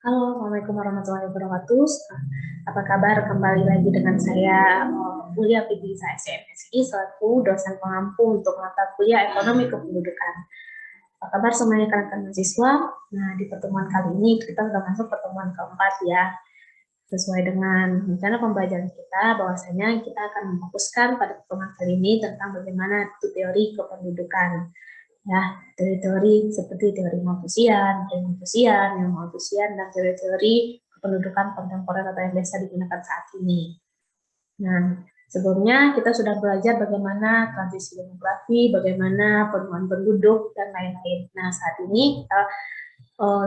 Halo, Assalamualaikum warahmatullahi wabarakatuh. Apa kabar? Kembali lagi dengan saya, Mulia Fitri SMSI, selaku dosen pengampu untuk mata kuliah Ekonomi Kependudukan. Apa kabar semuanya rekan-rekan mahasiswa? Nah, di pertemuan kali ini kita sudah masuk pertemuan keempat ya. Sesuai dengan rencana pembelajaran kita, bahwasanya kita akan memfokuskan pada pertemuan kali ini tentang bagaimana itu teori kependudukan. Ya, teori-teori seperti teori Malthusian, dan teori-teori kependudukan kontemporer atau yang biasa digunakan saat ini. Nah, sebelumnya kita sudah belajar bagaimana transisi demografi, bagaimana penurunan penduduk, dan lain-lain. Nah, saat ini kita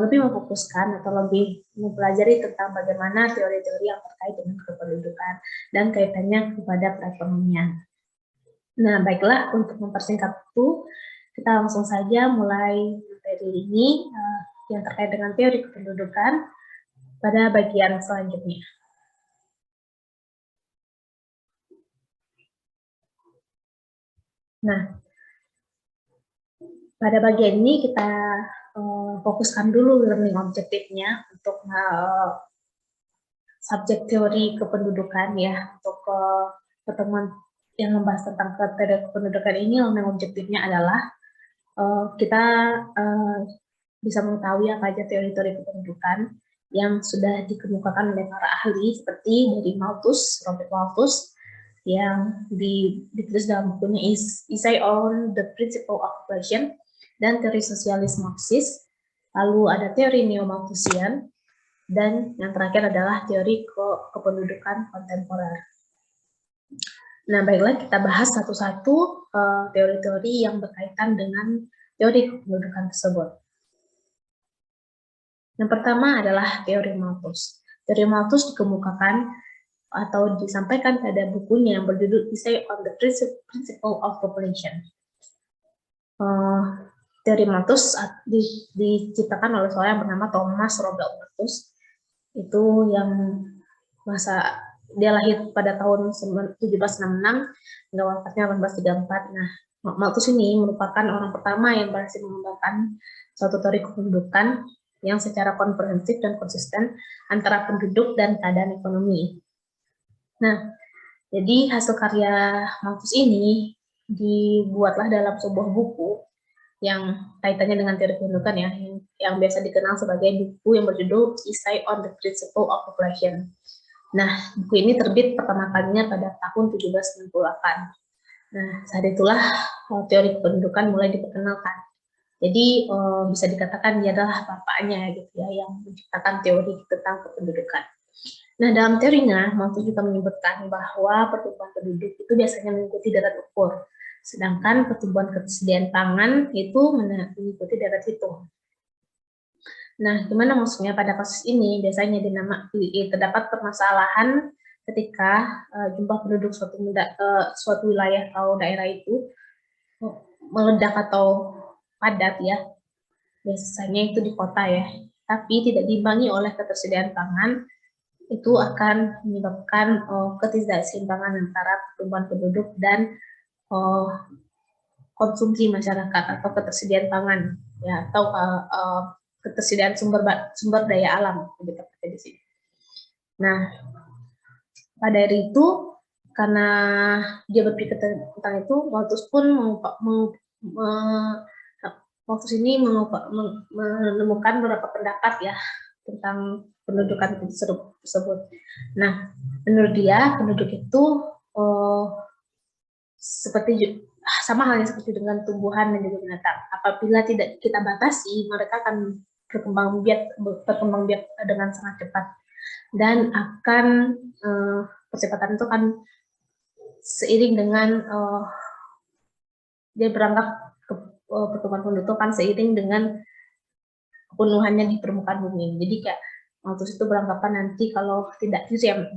lebih memfokuskan atau lebih mempelajari tentang bagaimana teori-teori yang terkait dengan kependudukan dan kaitannya kepada perekonomian. Nah, baiklah, untuk mempersingkat waktu, kita langsung saja mulai materi ini yang terkait dengan teori kependudukan pada bagian selanjutnya. Nah, pada bagian ini kita fokuskan dulu learning objektifnya untuk subjek teori kependudukan ya. Untuk pertemuan yang membahas tentang teori kependudukan ini, learning objektifnya adalah kita bisa mengetahui apa aja teori-teori kependudukan yang sudah dikemukakan oleh para ahli seperti dari Robert Malthus, yang ditulis dalam bukunya Essay on the Principle of Population dan teori sosialis Marxis. Lalu ada teori neo-Malthusian, dan yang terakhir adalah teori kependudukan kontemporer. Nah, baiklah, kita bahas satu-satu teori-teori yang berkaitan dengan teori kependudukan tersebut. Yang pertama adalah teori Malthus. Teori Malthus dikemukakan atau disampaikan pada bukunya yang berjudul Essay on the Principle of Population. Teori Malthus diciptakan oleh seorang yang bernama Thomas Robert Malthus. Itu yang dia lahir pada tahun 1766 hingga wafatnya 1834. Nah, Malthus ini merupakan orang pertama yang berhasil mengembangkan suatu teori kependudukan yang secara komprehensif dan konsisten antara penduduk dan keadaan ekonomi. Nah, jadi hasil karya Malthus ini dibuatlah dalam sebuah buku yang kaitannya dengan teori kependudukan ya, yang biasa dikenal sebagai buku yang berjudul Essay on the Principle of Population. Nah, buku ini terbit pertama kalinya pada tahun 1798. Nah, saat itulah teori kependudukan mulai diperkenalkan. Jadi bisa dikatakan dia adalah bapaknya gitu ya, yang menciptakan teori tentang kependudukan. Nah, dalam teorinya, Malthus juga menyebutkan bahwa pertumbuhan penduduk itu biasanya mengikuti deret ukur, sedangkan pertumbuhan ketersediaan pangan itu mengikuti deret hitung. Nah, gimana maksudnya pada kasus ini? Biasanya terdapat permasalahan ketika jumlah penduduk suatu wilayah atau daerah itu meledak atau padat ya. Biasanya itu di kota ya, tapi tidak diimbangi oleh ketersediaan pangan, itu akan menyebabkan ketidakseimbangan antara pertumbuhan penduduk dan konsumsi masyarakat atau ketersediaan pangan ya, atau ketersediaan sumber daya alam lebih tepatnya di sini. Nah, pada hari itu karena dia berpikir tentang itu, Malthus pun Malthus ini menemukan beberapa pendapat ya tentang pendudukan tersebut. Nah, menurut dia penduduk itu sama halnya seperti dengan tumbuhan dan juga binatang. Apabila tidak kita batasi, mereka akan berkembang biak dengan sangat cepat, dan akan percepatan itu kan seiring dengan dia beranggap pertumbuhan penduduk kan seiring dengan kepenuhannya di permukaan bumi. Jadi kayak Malthus itu beranggapan nanti kalau tidak direm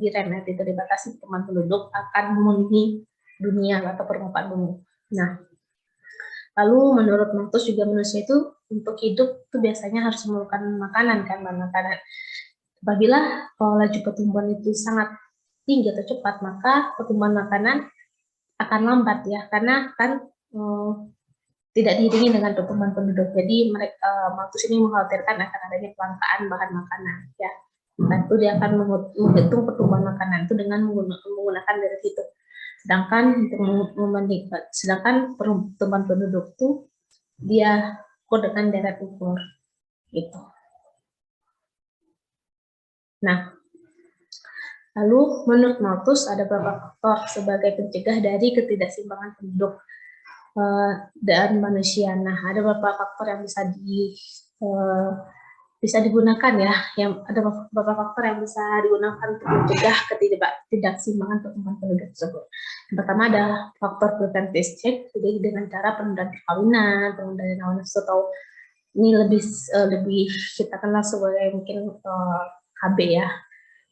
tidak dibatasi pertumbuhan penduduk akan memenuhi dunia atau permukaan bumi. Nah, lalu menurut Malthus juga manusia itu untuk hidup itu biasanya harus memerlukan makanan kan, makanan. Apabila laju pertumbuhan itu sangat tinggi atau cepat, maka pertumbuhan makanan akan lambat ya, karena kan tidak diiringi dengan pertumbuhan penduduk. Jadi Malthus ini mengkhawatirkan akan adanya kelangkaan bahan makanan. Ya, nah, itu dia akan menghitung pertumbuhan makanan itu dengan menggunakan dari itu. Sedangkan pertumbuhan penduduk itu dia ukur dengan deret ukur gitu. Nah, lalu menurut Malthus ada beberapa faktor sebagai pencegah dari ketidakseimbangan penduduk dan manusia. Nah, ada beberapa faktor yang bisa digunakan ya, yang ada beberapa faktor yang bisa digunakan untuk mencegah ketidakseimbangan pertumbuhan penduduk tersebut. Yang pertama ada faktor preventive check, jadi dengan cara penundaan perkawinan, penundaan hawa nafsu, atau ini lebih kita kenal sebagai mungkin KB ya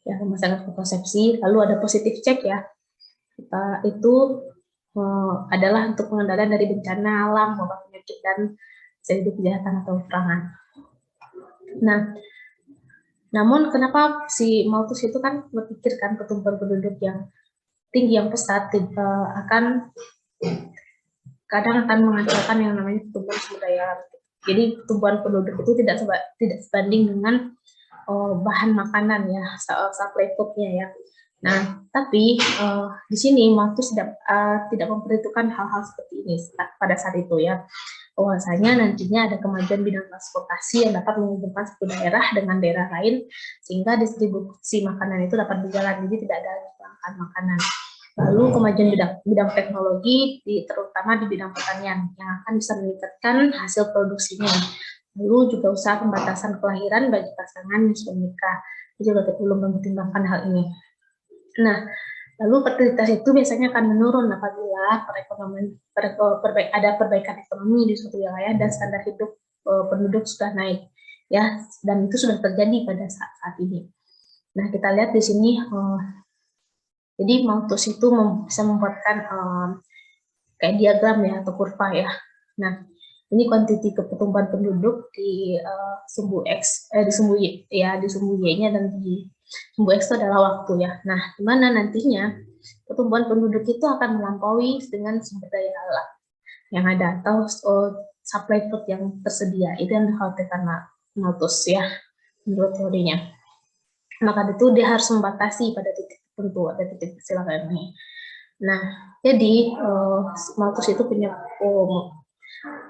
pemasangan kontrasepsi. Lalu ada positive check ya, itu adalah untuk pengendalian dari bencana alam, wabah penyakit, dan terjadi kejahatan atau peperangan. Nah, namun kenapa si Malthus itu kan berpikirkan pertumbuhan penduduk yang tinggi, yang pesat kadang akan menghasilkan yang namanya pertumbuhan sumber daya alam. Jadi pertumbuhan penduduk itu tidak sebanding dengan bahan makanan ya, supply food-nya ya. Nah, tapi di sini Malthus tidak memperhitungkan hal-hal seperti ini pada saat itu ya. Bahwasanya nantinya ada kemajuan bidang transportasi yang dapat menghubungkan satu daerah dengan daerah lain, sehingga distribusi makanan itu dapat berjalan, jadi tidak ada kelangkaan makanan. Lalu kemajuan bidang teknologi, terutama di bidang pertanian, yang akan bisa meningkatkan hasil produksinya. Lalu juga usaha pembatasan kelahiran bagi pasangan yang sudah menikah, juga belum mempertimbangkan hal ini. Nah, lalu fertilitas itu biasanya akan menurun apabila ada perbaikan ekonomi di suatu wilayah dan standar hidup penduduk sudah naik, ya, dan itu sudah terjadi pada saat ini. Nah, kita lihat di sini, jadi Malthus itu bisa membuatkan kayak diagram ya atau kurva ya. Nah, ini kuantiti pertumbuhan penduduk di sumbu X, di sumbu Y, ya, di sumbu Y-nya, dan di sumbu X itu adalah waktu ya. Nah, di mana nantinya pertumbuhan penduduk itu akan melampaui dengan sumber daya alam yang ada atau supply food yang tersedia. Itu yang dikhawatirkan Malthus ya, menurut teorinya. Maka itu dia harus membatasi pada titik tertentu, ada titik kecelakaan ini. Nah, jadi Malthus itu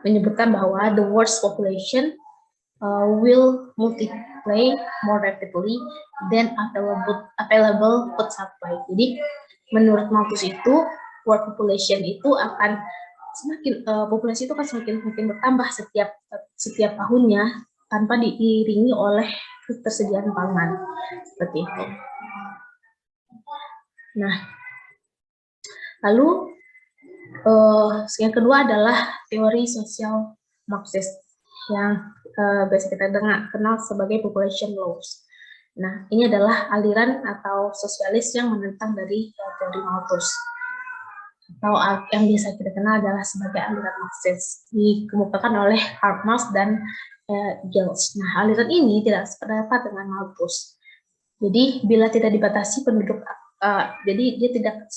menyebutkan bahwa the world's population will multiply more rapidly than available food supply. Jadi menurut Malthus itu world population itu akan populasi itu akan semakin bertambah setiap tahunnya tanpa diiringi oleh ketersediaan pangan seperti itu. Nah, lalu yang kedua adalah teori sosial Marxist yang biasa kita kenal sebagai population laws. Nah, ini adalah aliran atau sosialis yang menentang dari teori Malthus, atau yang biasa kita kenal adalah sebagai aliran Marxist, dikemukakan oleh Karl Marx dan Engels. Nah, aliran ini tidak sependapat dengan Malthus. Jadi, bila tidak dibatasi penduduk, jadi dia tidak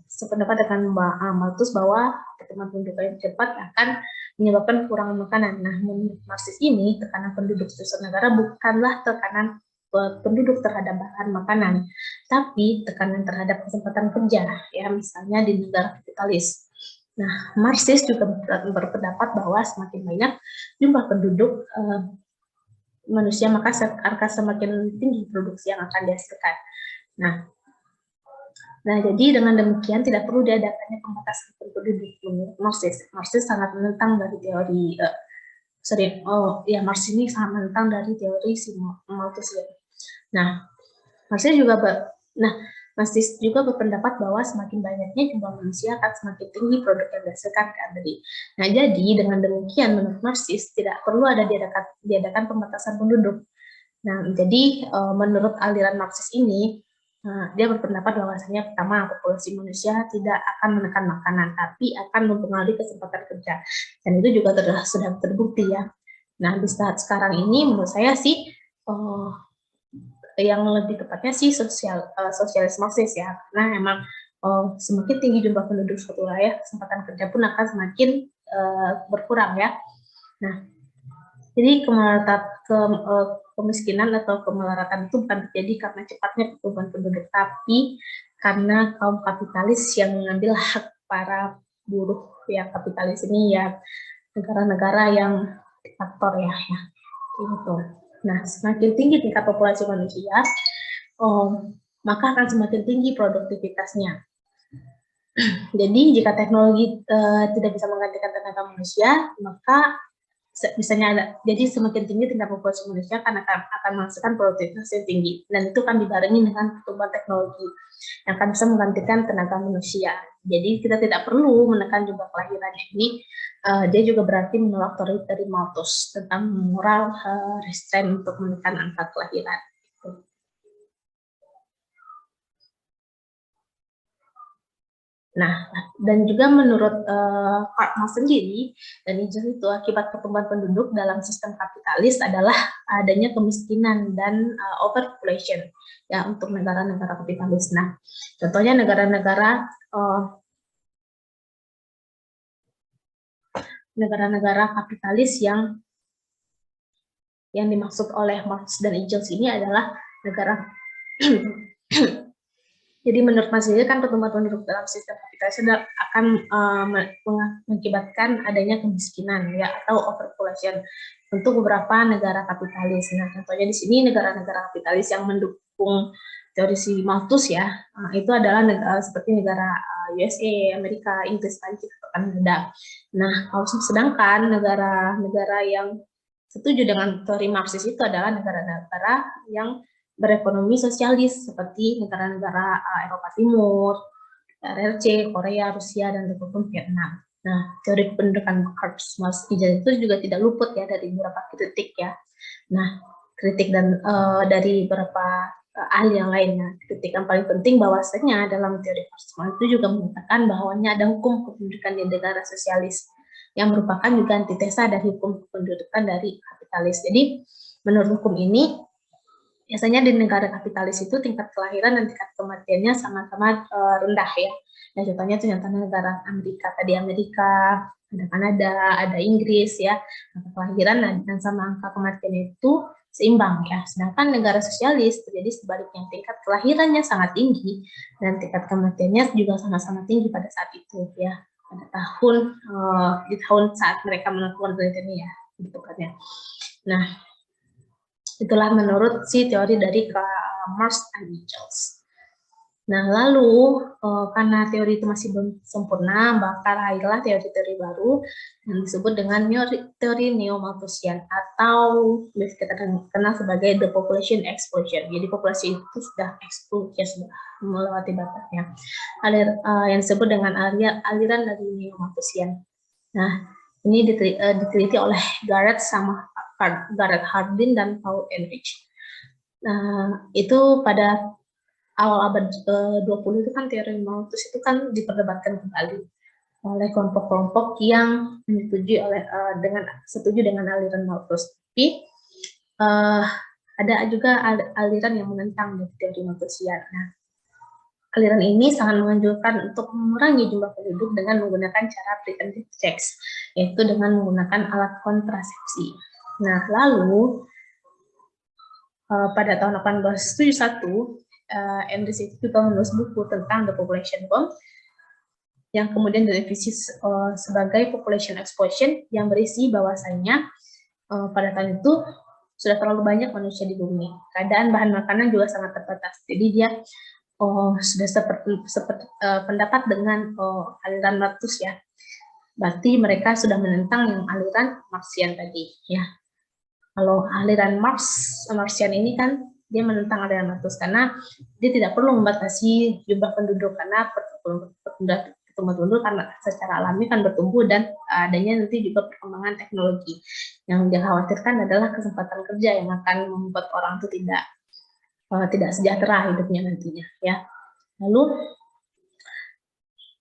sependapat dengan Malthus bahwa pertumbuhan penduduk yang cepat akan menyebabkan kekurangan makanan. Nah, menurut Marxis ini, tekanan penduduk suatu negara bukanlah tekanan penduduk terhadap bahan makanan, tapi tekanan terhadap kesempatan kerja, ya, misalnya di negara kapitalis. Nah, Marxis juga berpendapat bahwa semakin banyak jumlah penduduk manusia, maka semakin tinggi produksi yang akan dihasilkan. Nah, jadi dengan demikian tidak perlu diadakannya pembatasan penduduk menurut Marxis. Marxis sangat menentang dari teori Marxis ini sangat menentang dari teori Malthus. Nah, Marxis juga berpendapat bahwa semakin banyaknya jumlah manusia akan semakin tinggi produk yang dihasilkan kan tadi. Nah, jadi dengan demikian menurut Marxis tidak perlu diadakan pembatasan penduduk. Nah, jadi menurut aliran Marxis ini, dia berpendapat bahwasanya pertama populasi manusia tidak akan menekan makanan, tapi akan mempengaruhi kesempatan kerja. Dan itu juga sudah terbukti ya. Nah, di saat sekarang ini menurut saya sih yang lebih tepatnya sih sosialis Marxis ya, karena memang semakin tinggi jumlah penduduk suatu wilayah, kesempatan kerja pun akan semakin berkurang ya. Nah, jadi kemiskinan atau kemelaratan itu bukan terjadi karena cepatnya pertumbuhan penduduk, tapi karena kaum kapitalis yang mengambil hak para buruh ya. Kapitalis ini ya negara-negara yang diktator ya, gitu. Nah, semakin tinggi tingkat populasi manusia, maka akan semakin tinggi produktivitasnya. Jadi jika teknologi tidak bisa menggantikan tenaga manusia, maka misalnya jadi semakin tinggi tingkat populasi manusia karena akan menghasilkan produktivitas yang tinggi, dan itu akan dibarengi dengan pertumbuhan teknologi yang akan bisa menggantikan tenaga manusia. Jadi kita tidak perlu menekan jumlah kelahiran ini, dia juga berarti menolak teori dari Malthus tentang moral restraint untuk menekan angka kelahiran. Nah, dan juga menurut Karpman sendiri, dan itu akibat pertumbuhan penduduk dalam sistem kapitalis adalah adanya kemiskinan dan overpopulation ya untuk negara-negara kapitalis. Nah, contohnya negara-negara kapitalis yang dimaksud oleh Marx dan Engels ini adalah negara jadi menurut Mas Yaya kan pertumbuhan penduduk dalam sistem kapitalis akan mengakibatkan adanya kemiskinan ya atau overpopulation untuk beberapa negara kapitalis. Nah, contohnya di sini negara-negara kapitalis yang mendukung teori si Malthus ya, itu adalah seperti negara USA, Amerika, Inggris, Prancis, atau Kanada. Nah, kalau sedangkan negara-negara yang setuju dengan teori Marxis itu adalah negara-negara yang berekonomi sosialis seperti negara-negara Eropa Timur, RRC, Korea, Rusia, dan ataupun Vietnam. Nah, teori kependudukan Karpman itu juga tidak luput ya dari beberapa kritik ya. Nah, kritik dan dari beberapa ahli yang lainnya. Kritik yang paling penting bahwasanya dalam teori Karpman itu juga menyatakan bahwanya ada hukum kependudukan di negara sosialis yang merupakan juga antitesa dari hukum kependudukan dari kapitalis. Jadi, menurut hukum ini biasanya di negara kapitalis itu tingkat kelahiran dan tingkat kematiannya sama-sama rendah ya. Nah, contohnya itu negara Amerika, ada Kanada, ada Inggris ya. Angka kelahiran dan sama angka kematian itu seimbang ya. Sedangkan negara sosialis terjadi sebaliknya, tingkat kelahirannya sangat tinggi dan tingkat kematiannya juga sama-sama tinggi pada saat itu ya. Pada di tahun saat mereka melakukan penelitian ya, gitu kan ya. Nah, itulah menurut si teori dari Marx dan Engels. Nah, lalu karena teori itu masih belum sempurna, maka lahirlah teori-teori baru yang disebut dengan teori neo-Malthusian atau kita kenal sebagai the population explosion. Jadi populasi itu sudah eksplosif, sudah melewati batasnya. Yang disebut dengan aliran dari neo-Malthusian. Nah, ini diteliti oleh Garrett Hardin dan Paul Ehrlich. Nah, itu pada awal abad 20 itu kan teori Malthus itu kan diperdebatkan kembali oleh kelompok-kelompok yang setuju dengan aliran Malthus. Tapi ada juga aliran yang menentang teori Malthusian. Nah, aliran ini sangat menganjurkan untuk mengurangi jumlah penduduk dengan menggunakan cara preventive sex, yaitu dengan menggunakan alat kontrasepsi. Nah, lalu pada tahun 1871, Andrews juga menulis buku tentang The Population Bomb yang kemudian direvisi sebagai Population Explosion yang berisi bahwasanya pada tahun itu sudah terlalu banyak manusia di bumi. Keadaan bahan makanan juga sangat terbatas. Jadi dia sudah seperti pendapat dengan aliran Malthus ya. Berarti mereka sudah menentang yang aliran Marxian tadi ya. Kalau aliran Marxian ini kan dia menentang aliran Malthus karena dia tidak perlu membatasi jumlah penduduk karena pertumbuhan penduduk karena secara alami kan bertumbuh dan adanya nanti juga perkembangan teknologi. Yang dikhawatirkan adalah kesempatan kerja yang akan membuat orang itu tidak sejahtera hidupnya nantinya ya. Lalu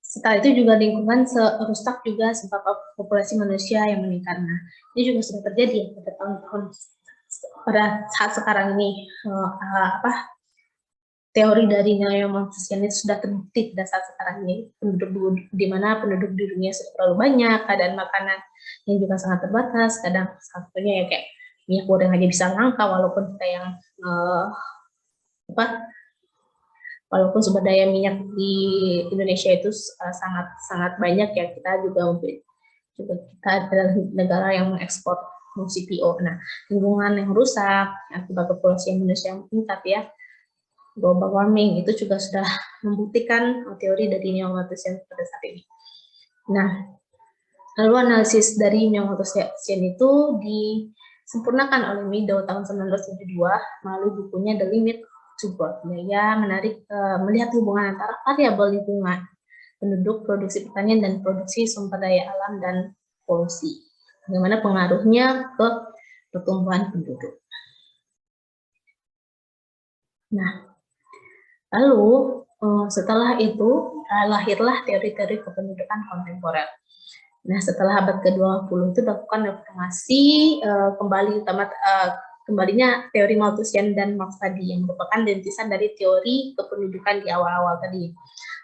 setelah itu juga lingkungan rusak juga sebab populasi manusia yang meningkat. Nah, ini juga sudah terjadi pada tahun-tahun pada saat sekarang ini teori dari neo-Malthusian itu sudah terbukti pada saat sekarang ini, di mana penduduk di dunia sudah terlalu banyak, keadaan makanan yang juga sangat terbatas, kadang satunya ya kayak minyak goreng aja bisa langka, walaupun kita yang walaupun sumber daya minyak di Indonesia itu sangat sangat banyak ya, kita juga kita adalah negara yang mengekspor CPO. Nah, lingkungan yang rusak akibat populasi Indonesia yang meningkat ya, global warming itu juga sudah membuktikan teori dari neo-Malthusian pada saat ini. Nah, lalu analisis dari neo-Malthusian itu disempurnakan oleh Meadow tahun 1972 melalui bukunya The Limit to Growth. Dia melihat hubungan antara variabel lingkungan, penduduk, produksi pertanian, dan produksi sumber daya alam dan polusi. Bagaimana pengaruhnya ke pertumbuhan penduduk. Nah, lalu setelah itu lahirlah teori-teori kependudukan kontemporer. Nah, setelah abad ke-20 itu dilakukan reformasi kembalinya teori Malthusian dan Marx tadi yang merupakan rintisan dari teori kependudukan di awal-awal tadi.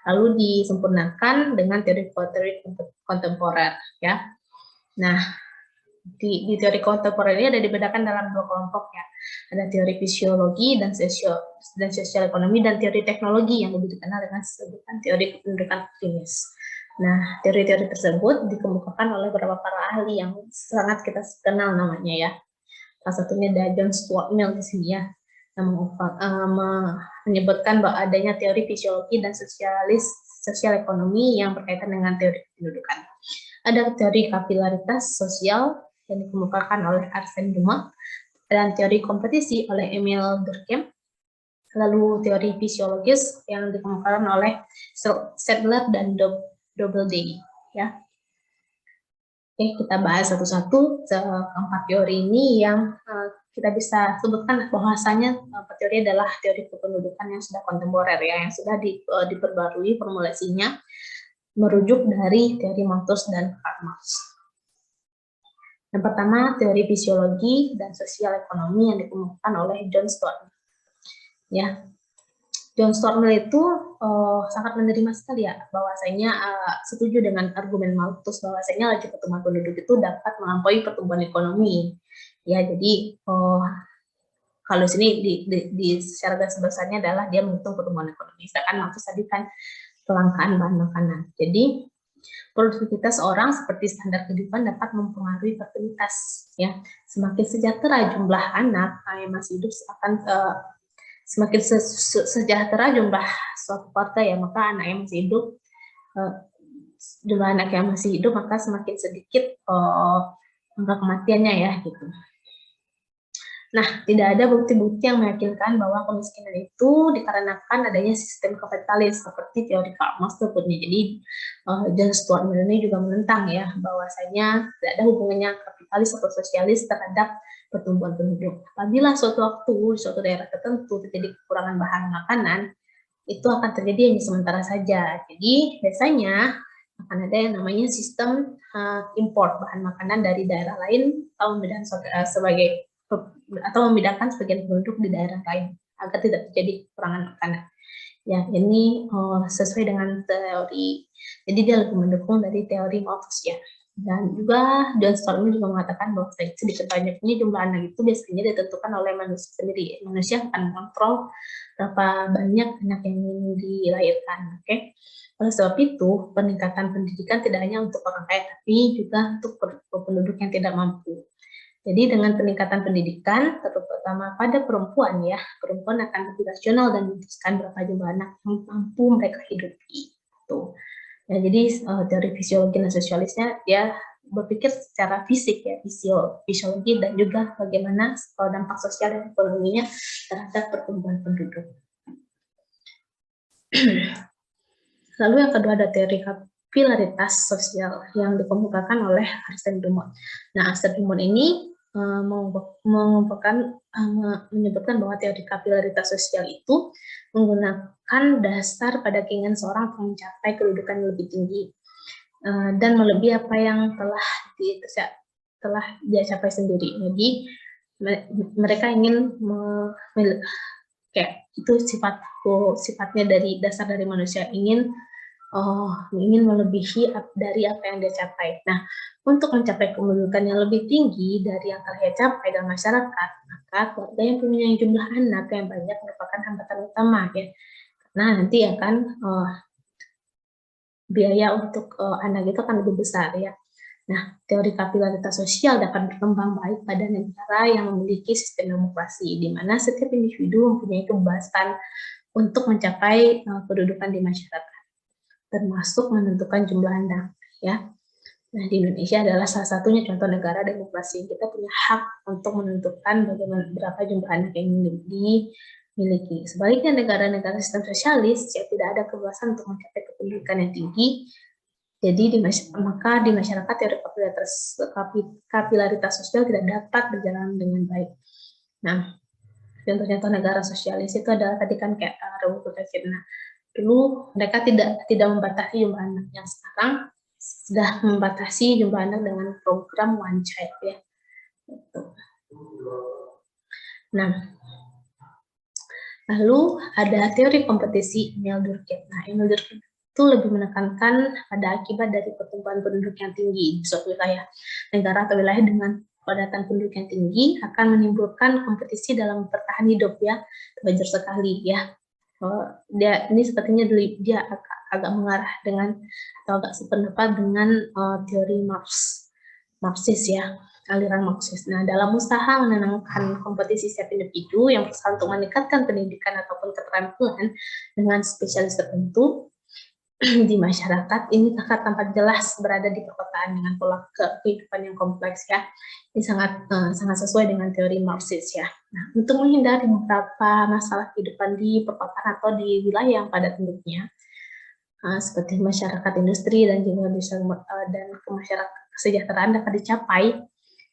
Lalu disempurnakan dengan teori kontemporer ya. Nah, di teori kontemporer ini ada dibedakan dalam dua kelompok ya. Ada teori fisiologi dan sosial ekonomi, dan teori teknologi yang lebih dikenal dengan sebutan teori kependudukan optimis. Nah, teori-teori tersebut dikemukakan oleh beberapa para ahli yang sangat kita kenal namanya ya. Salah satunya ada John Stuart Mill di sini ya, yang menyebutkan bahwa adanya teori fisiologi dan sosial ekonomi yang berkaitan dengan teori kependudukan. Ada teori kapilaritas sosial yang dikemukakan oleh Arsène Dumas, dan teori kompetisi oleh Emile Durkheim, lalu teori fisiologis yang dikemukakan oleh Sadler dan Doubleday ya. Oke, kita bahas satu-satu keempat teori ini yang kita bisa sebutkan bahwasanya teori adalah teori kependudukan yang sudah kontemporer ya, yang sudah diperbarui formulasinya merujuk dari teori Malthus dan Karl Marx. Yang pertama, teori fisiologi dan sosial ekonomi yang dikemukakan oleh John Stuart Mill. Ya, John Stuart Mill itu sangat menerima sekali ya, bahwasanya setuju dengan argumen Malthus bahwasanya laju pertumbuhan penduduk itu dapat melampaui pertumbuhan ekonomi. Ya, jadi kalau di sini di secara garis besarnya adalah dia menghitung pertumbuhan ekonomi. Sedangkan Malthus tadi kan kelangkaan bahan makanan. Jadi produktivitas orang seperti standar kehidupan dapat mempengaruhi fertilitas ya. Semakin sejahtera jumlah anak yang masih hidup akan semakin sejahtera jumlah suatu keluarga ya, maka anak yang masih hidup jumlah anak yang masih hidup maka semakin sedikit angka kematiannya ya gitu. Nah, tidak ada bukti-bukti yang meyakinkan bahwa kemiskinan itu dikarenakan adanya sistem kapitalis seperti teori Karl Marx sebutnya. Jadi, John Stuart Mill ini juga menentang ya bahwasanya tidak ada hubungannya kapitalis atau sosialis terhadap pertumbuhan penduduk. Apabila suatu waktu di suatu daerah tertentu terjadi kekurangan bahan makanan, itu akan terjadi hanya sementara saja. Jadi, biasanya akan ada yang namanya sistem import bahan makanan dari daerah lain atau memindahkan sebagian penduduk di daerah lain agar tidak terjadi kekurangan makanan. Ya, ini sesuai dengan teori. Jadi dia lebih mendukung dari teori Malthus ya. Dan juga John Stuart Mill juga mengatakan bahwa sedikit banyaknya jumlah anak itu biasanya ditentukan oleh manusia sendiri. Manusia akan mengontrol berapa banyak anak yang ingin dilahirkan. Oke. Oleh sebab itu, peningkatan pendidikan tidak hanya untuk orang kaya, tapi juga untuk penduduk yang tidak mampu. Jadi dengan peningkatan pendidikan, terutama pada perempuan ya, perempuan akan lebih rasional dan memutuskan berapa jumlah anak yang mampu mereka hidupi. Tuh. Nah, jadi teori fisiologi dan sosialisnya dia berpikir secara fisik ya, fisiologi dan juga bagaimana dampak sosial dan ekonominya terhadap pertumbuhan penduduk. Lalu yang kedua ada teori kapilaritas sosial yang dikemukakan oleh Arsène Dumont. Nah, Arsène Dumont ini menyebutkan bahwa teori kapilaritas sosial itu menggunakan dasar pada keinginan seorang untuk mencapai kedudukan yang lebih tinggi dan melebihi apa yang telah dia capai sendiri. Jadi mereka ingin kayak itu sifatnya dari dasar dari manusia ingin melebihi dari apa yang dia capai. Nah, untuk mencapai kedudukan yang lebih tinggi dari yang telah ia capai dalam masyarakat, maka keluarga yang punya jumlah anak yang banyak merupakan hambatan utama ya. Nah, nanti akan biaya untuk anak itu akan lebih besar ya. Nah, teori kapilaritas sosial dapat berkembang baik pada negara yang memiliki sistem demokrasi, di mana setiap individu mempunyai kebebasan untuk mencapai kedudukan di masyarakat, termasuk menentukan jumlah anak ya. Nah, di Indonesia adalah salah satunya contoh negara demokrasi. Kita punya hak untuk menentukan bagaimana berapa jumlah anak yang dimiliki. Sebaliknya negara-negara sistem sosialis yang tidak ada kebebasan untuk mencapai kependudukan yang tinggi. Jadi maka di masyarakat teori kapilaritas sosial tidak dapat berjalan dengan baik. Nah, contoh-contoh negara sosialis itu adalah tadi kan kayak Republik Vietnam. Dulu mereka tidak membatasi jumlah anak, yang sekarang sudah membatasi jumlah anak dengan program One Child ya. Nah, lalu ada teori kompetisi Emil Durkheim. Nah, Emil Durkheim itu lebih menekankan pada akibat dari pertumbuhan penduduk yang tinggi di suatu wilayah. Negara atau wilayah dengan padatan penduduk yang tinggi akan menimbulkan kompetisi dalam bertahan hidup ya. Wajar sekali ya. Ini sepertinya dia agak mengarah dengan atau agak sependapat dengan teori Marxis ya, aliran Marxis. Nah, dalam usaha menenangkan kompetisi setiap individu yang berusaha untuk meningkatkan pendidikan ataupun keterampilan dengan spesialis tertentu di masyarakat, ini akan tampak jelas berada di perkotaan dengan pola kehidupan yang kompleks ya. Ini sangat sesuai dengan teori Marxis ya. Nah, untuk menghindari beberapa masalah kehidupan di perkotaan atau di wilayah yang padat penduduknya, seperti masyarakat industri dan juga dan kesejahteraan dapat dicapai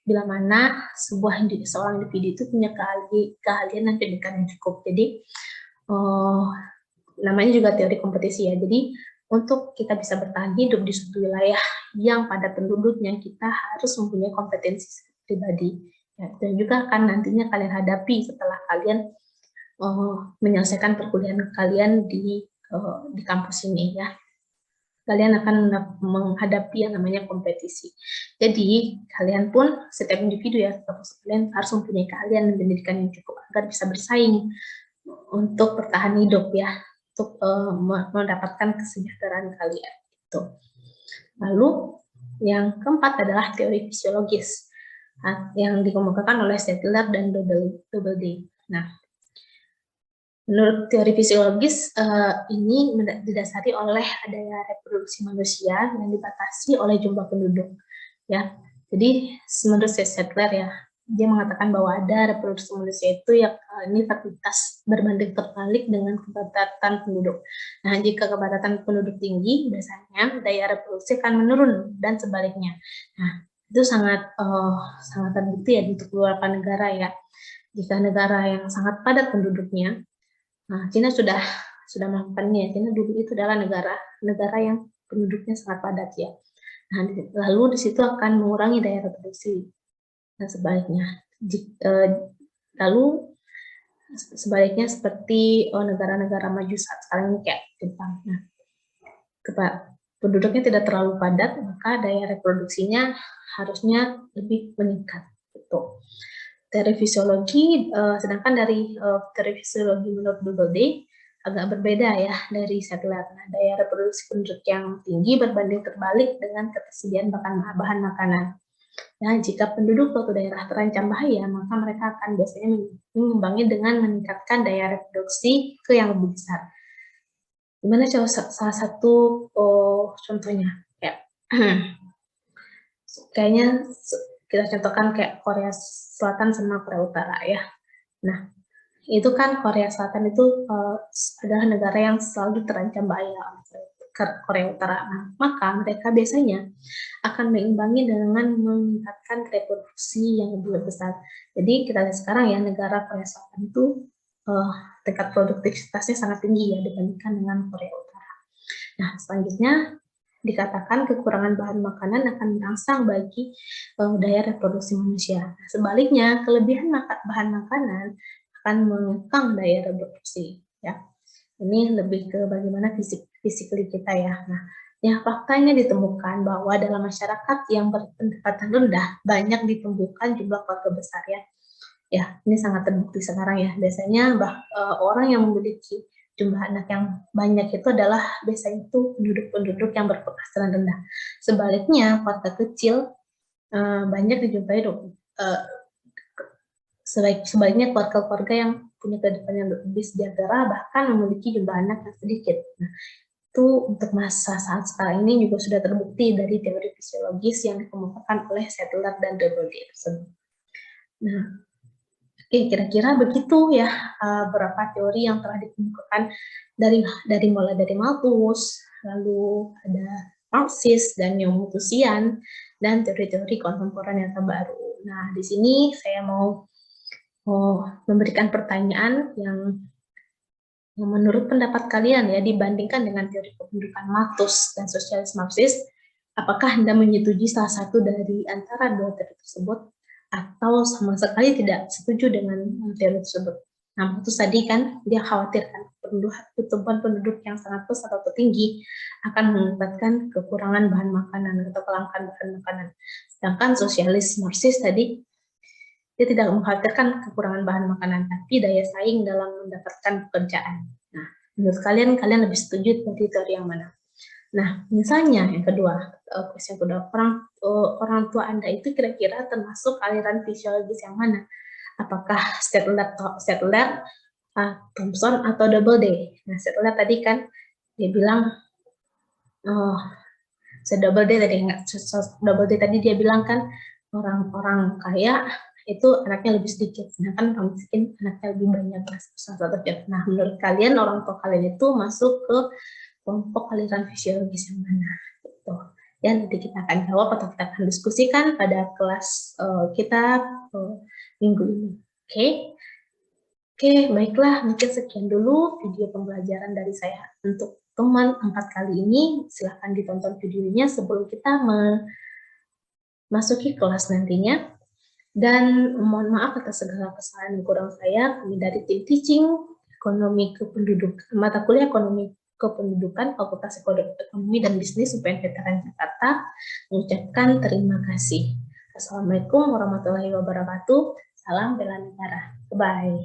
bila mana seorang individu itu punya keahlian dan pendidikan yang cukup. Jadi namanya juga teori kompetisi ya. Jadi untuk kita bisa bertahan hidup di suatu wilayah yang padat penduduknya, kita harus mempunyai kompetensi pribadi. Ya, dan juga akan nantinya kalian hadapi setelah kalian menyelesaikan perkuliahan kalian di kampus ini ya. Kalian akan menghadapi yang namanya kompetisi. Jadi kalian pun setiap individu ya, kalian harus mempunyai keahlian dan pendidikan yang cukup agar bisa bersaing untuk bertahan hidup ya, untuk mendapatkan kesejahteraan kalian. Gitu. Lalu yang keempat adalah teori fisiologis yang dikemukakan oleh Settler dan Doubleday. Nah, menurut teori fisiologis ini didasari oleh daya reproduksi manusia yang dibatasi oleh jumlah penduduk. Ya, jadi menurut Settler ya, dia mengatakan bahwa ada reproduksi manusia itu yang ini fertilitas berbanding terbalik dengan kepadatan penduduk. Nah, jika kepadatan penduduk tinggi, biasanya daya reproduksi akan menurun dan sebaliknya. Nah, itu sangat terbukti ya untuk beberapa negara ya. Jika negara yang sangat padat penduduknya, nah Cina sudah melakukannya. Cina dulu itu adalah negara yang penduduknya sangat padat ya. Nah, lalu di situ akan mengurangi daya reproduksi. Dan sebaliknya, lalu sebaliknya seperti negara-negara maju saat sekarang kayak Jepang. Nah, penduduknya tidak terlalu padat, maka daya reproduksinya harusnya lebih meningkat. Gitu. Teori fisiologi, sedangkan dari teori fisiologi menurut Doubleday agak berbeda ya dari Settler. Nah, daya reproduksi penduduk yang tinggi berbanding terbalik dengan ketersediaan bahan makanan. Nah, jika penduduk suatu daerah terancam bahaya, maka mereka akan biasanya mengimbangi dengan meningkatkan daya reproduksi ke yang lebih besar. Gimana salah satu contohnya? Kayaknya kita contohkan kayak Korea Selatan sama Korea Utara ya. Nah, itu kan Korea Selatan itu adalah negara yang selalu terancam bahaya Korea Utara. Nah, maka mereka biasanya akan meimbangi dengan meningkatkan reproduksi yang lebih besar. Jadi kita lihat sekarang ya, negara Korea Selatan itu tingkat produktivitasnya sangat tinggi ya dibandingkan dengan Korea Utara. Nah, selanjutnya dikatakan kekurangan bahan makanan akan merangsang bagi daya reproduksi manusia. Nah, sebaliknya, kelebihan bahan makanan akan mengekang daya reproduksi. Ya, ini lebih ke bagaimana fisikly kita ya. Nah, ya faktanya ditemukan bahwa dalam masyarakat yang berpendapatan rendah banyak ditemukan jumlah keluarga besar ya. Ya, ini sangat terbukti sekarang ya. Biasanya orang yang memiliki jumlah anak yang banyak itu adalah biasanya itu penduduk-penduduk yang berpenghasilan rendah. Sebaliknya, keluarga kecil banyak dijumpai sebaliknya keluarga-keluarga yang punya kehidupan yang lebih sejahtera bahkan memiliki jumlah anak yang sedikit. Nah, itu untuk masa saat sekarang ini juga sudah terbukti dari teori fisiologis yang dikemukakan oleh Settler dan Doubleday tersebut. Nah, oke, kira-kira begitu ya beberapa teori yang telah dikemukakan dari mulai dari Malthus, lalu ada Marxist dan Young-Malthusian, dan teori-teori kontemporer yang terbaru. Nah, di sini saya mau memberikan pertanyaan yang menurut pendapat kalian ya, dibandingkan dengan teori kependudukan Malthus dan sosialis Marxis, apakah Anda menyetujui salah satu dari antara dua teori tersebut atau sama sekali tidak setuju dengan teori tersebut? Nah, Malthus tadi kan dia khawatirkan pertumbuhan penduduk yang sangat besar atau tinggi akan mengakibatkan kekurangan bahan makanan atau kelangkaan bahan makanan. Sedangkan sosialis Marxis tadi dia tidak mengkhawatirkan kekurangan bahan makanan, tapi daya saing dalam mendapatkan pekerjaan. Nah, menurut kalian lebih setuju dari teori yang mana? Nah, misalnya yang kedua, question kedua, orang tua Anda itu kira-kira termasuk aliran fisiologis yang mana? Apakah Settler, Thomson, atau Doubleday? Nah, Settler tadi kan dia bilang, Doubleday tadi dia bilang kan orang-orang kaya itu anaknya lebih sedikit, sedangkan orang miskin anaknya lebih banyak. Nah, menurut kalian orang tua kalian itu masuk ke kelompok aliran fisiologis yang mana? Gitu. Ya, nanti kita akan jawab atau kita akan diskusikan pada kelas kita minggu ini. Oke, baiklah, mungkin sekian dulu video pembelajaran dari saya untuk teman 4 kali ini. Silahkan ditonton videonya sebelum kita memasuki kelas nantinya. Dan mohon maaf atas segala kesalahan dan kurang saya, kami dari tim teaching ekonomi kependudukan, mata kuliah ekonomi kependudukan Fakultas Ekonomi dan Bisnis UPN Veteran Jakarta mengucapkan terima kasih. Assalamualaikum warahmatullahi wabarakatuh. Salam bela negara. Bye.